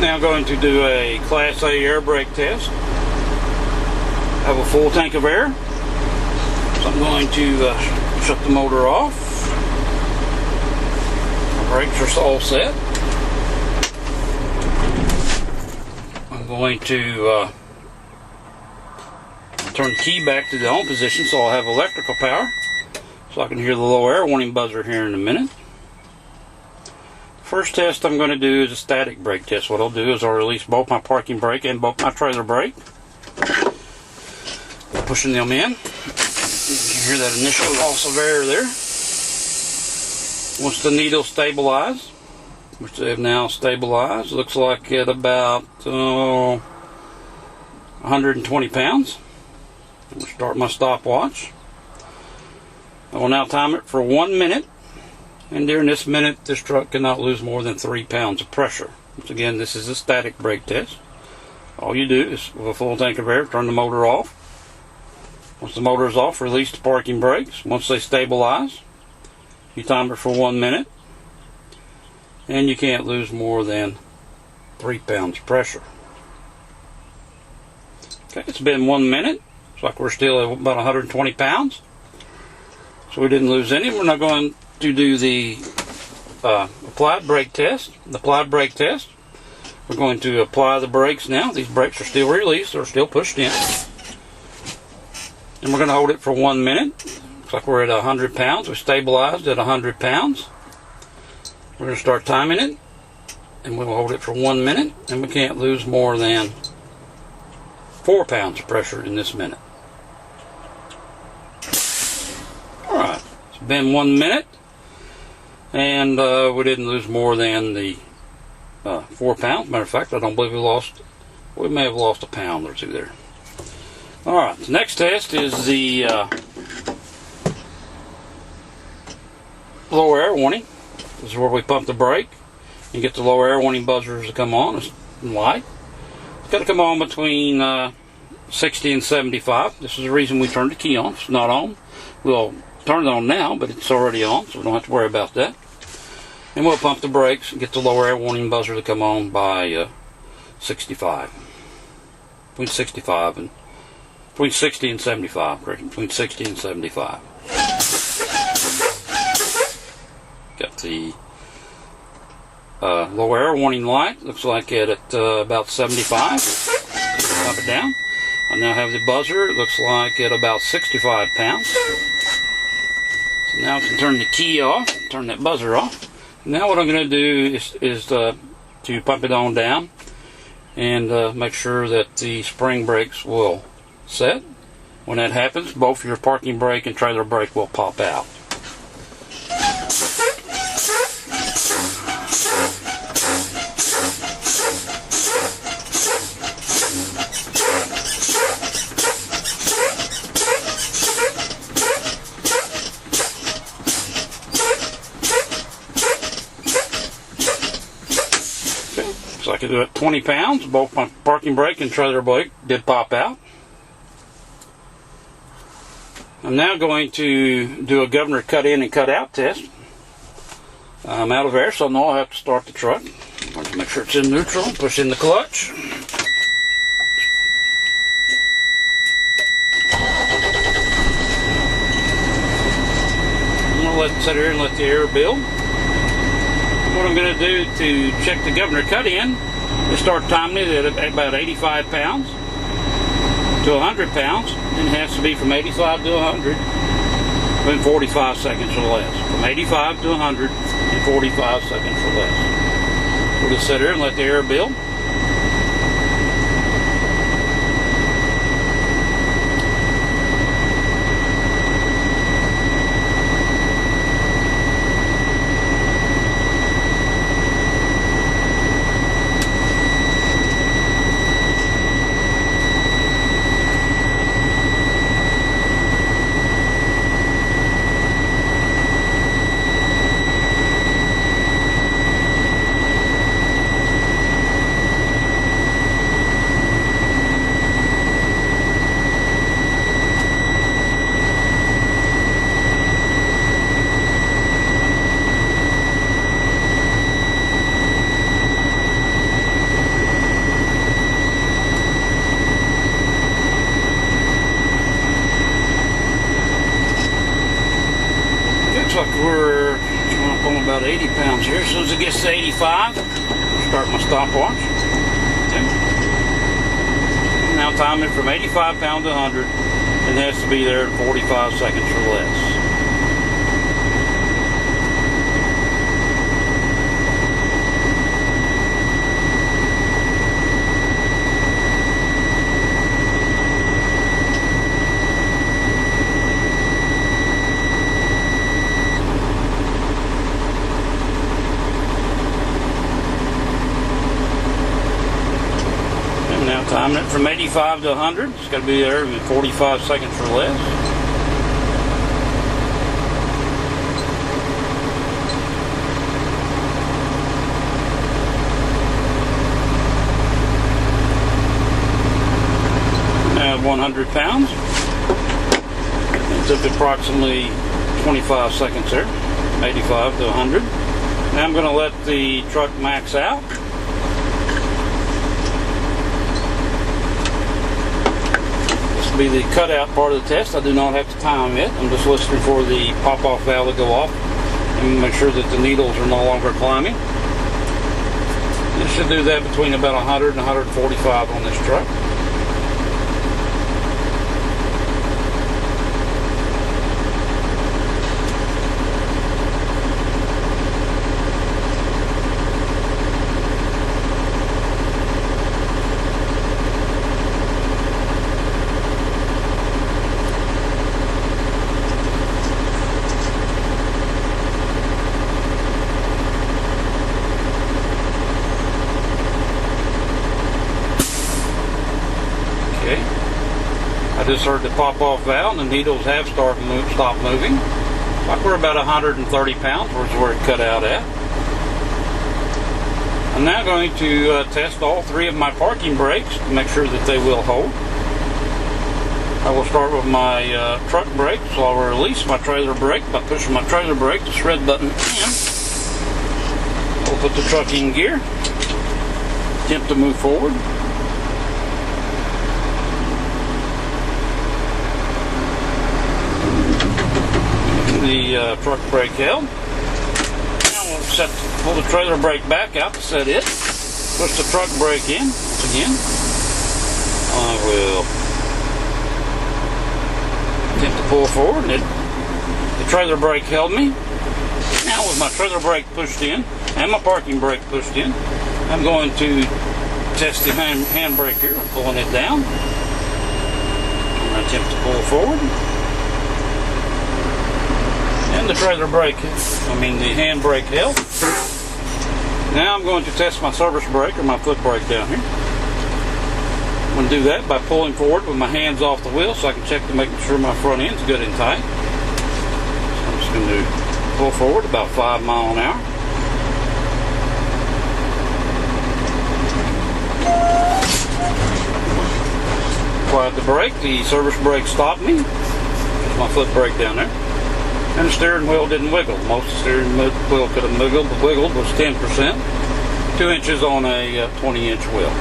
now going to do a Class A air brake test. I have a full tank of air, so I'm going to shut the motor off. The brakes are all set. I'm going to turn the key back to the on position so I'll have electrical power, so I can hear the low air warning buzzer here in a minute. First test I'm going to do is a static brake test. What I'll do is I'll release both my parking brake and both my trailer brake. Pushing them in. You can hear that initial loss of air there. Once the needle stabilizes, which they have now stabilized, looks like at about 120 pounds. I'm going to start my stopwatch. I will now time it for 1 minute. And during this minute, this truck cannot lose more than 3 pounds of pressure. Once again, this is a static brake test. All you do is, with a full tank of air, turn the motor off. Once the motor is off, release the parking brakes. Once they stabilize, you time it for 1 minute. And you can't lose more than 3 pounds of pressure. Okay, it's been 1 minute. Looks like we're still at about 120 pounds. So we didn't lose any. We're not going to do the applied brake test. The applied brake test. We're going to apply the brakes now. These brakes are still released. They're still pushed in. And we're going to hold it for 1 minute. Looks like we're at 100 pounds. We stabilized at 100 pounds. We're going to start timing it. And we'll hold it for 1 minute. And we can't lose more than 4 pounds of pressure in this minute. Alright. It's been 1 minute. And we didn't lose more than the 4 pounds. Matter of fact, I don't believe we may have lost a pound or two there. Alright, the next test is the low air warning. This is where we pump the brake and get the low air warning buzzers to come on. It's light. It's got to come on between 60 and 75. This is the reason we turned the key on. If it's not on, we'll turn it on now, but it's already on, so we don't have to worry about that. And we'll pump the brakes and get the low air warning buzzer to come on by 65. Between 65 and between 60 and 75, correct? Between 60 and 75. Got the low air warning light. Looks like at about 75. Pump it down. I now have the buzzer. It looks like at about 65 pounds. So now I can turn the key off, turn that buzzer off. Now what I'm going to do is to pump it on down and make sure that the spring brakes will set. When that happens, both your parking brake and trailer brake will pop out. So I could do it 20 pounds. Both my parking brake and trailer brake did pop out. I'm now going to do a governor cut in and cut out test. I'm out of air, so now I'll have to start the truck. I'm going to make sure it's in neutral. Push in the clutch. I'm going to let it sit here and let the air build. What I'm going to do to check the governor cut in is start timing it at about 85 pounds to 100 pounds, and it has to be from 85 to 100 in 45 seconds or less. From 85 to 100 in 45 seconds or less. We'll just sit here and let the air build. like we're up on about 80 pounds here. As soon as it gets to 85, start my stopwatch. Okay. Now time it from 85 pounds to 100. It has to be there in 45 seconds or less. Now timing it from 85 to 100. It's got to be there in 45 seconds or less. Now 100 pounds. It took approximately 25 seconds there. 85 to 100. Now I'm going to let the truck max out. Be the cutout part of the test. I do not have to time it. I'm just listening for the pop-off valve to go off and make sure that the needles are no longer climbing. It should do that between about 100 and 145 on this truck. I just heard the pop-off valve and the needles have stopped moving. Like we're about 130 pounds, which is where it cut out at. I'm now going to test all three of my parking brakes to make sure that they will hold. I will start with my truck brake, so I'll release my trailer brake by pushing my trailer brake, the shred button in. I'll put the truck in gear, attempt to move forward. The truck brake held. Now we'll pull the trailer brake back out to set it. Push the truck brake in again. I will attempt to pull forward. The trailer brake held me. Now with my trailer brake pushed in and my parking brake pushed in, I'm going to test the hand brake here. I'm pulling it down. I'm going to attempt to pull forward. And the trailer brake, the hand brake held. Now I'm going to test my service brake or my foot brake down here. I'm going to do that by pulling forward with my hands off the wheel so I can check to make sure my front end's good and tight. So I'm just going to pull forward about 5 miles an hour. Applied the brake, the service brake stopped me. There's my foot brake down there. And the steering wheel didn't wiggle. Most of the steering wheel could have wiggled. The wiggle was 10%, 2 inches on a 20-inch wheel.